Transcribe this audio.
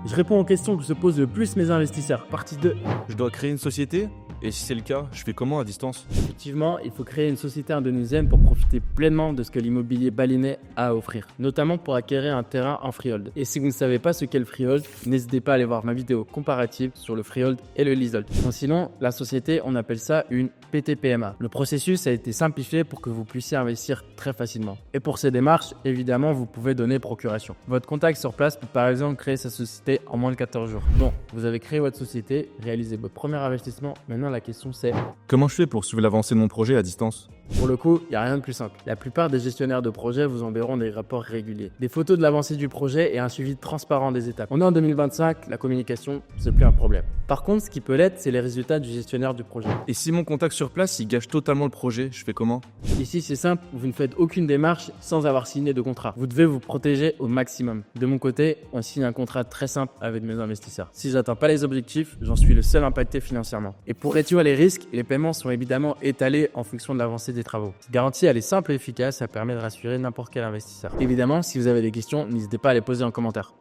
Je réponds aux questions que se posent le plus mes investisseurs. Partie 2. Je dois créer une société? Et si c'est le cas, je fais comment à distance? Effectivement, il faut créer une société indonésienne pour profiter pleinement de ce que l'immobilier balinais a à offrir, notamment pour acquérir un terrain en freehold. Et si vous ne savez pas ce qu'est le freehold, n'hésitez pas à aller voir ma vidéo comparative sur le freehold et le leasehold. Sinon, la société, on appelle ça une PTPMA. Le processus a été simplifié pour que vous puissiez investir très facilement. Et pour ces démarches, évidemment, vous pouvez donner procuration. Votre contact sur place peut par exemple créer sa société en moins de 14 jours. Bon, vous avez créé votre société, réalisé votre premier investissement. Maintenant, la question c'est... Comment je fais pour suivre l'avancée de mon projet à distance? Pour le coup, il n'y a rien de plus simple. La plupart des gestionnaires de projets vous enverront des rapports réguliers, des photos de l'avancée du projet et un suivi transparent des étapes. On est en 2025, la communication, c'est plus un problème. Par contre, ce qui peut l'être, c'est les résultats du gestionnaire du projet. Et si mon contact sur place, il gâche totalement le projet, je fais comment? Ici, c'est simple, vous ne faites aucune démarche sans avoir signé de contrat. Vous devez vous protéger au maximum. De mon côté, on signe un contrat très simple avec mes investisseurs. Si j'atteins pas les objectifs, j'en suis le seul impacté financièrement. Et pour réduire les risques, les paiements sont évidemment étalés en fonction de l'avancée des travaux. Cette garantie, elle est simple et efficace, ça permet de rassurer n'importe quel investisseur. Évidemment, si vous avez des questions, n'hésitez pas à les poser en commentaire.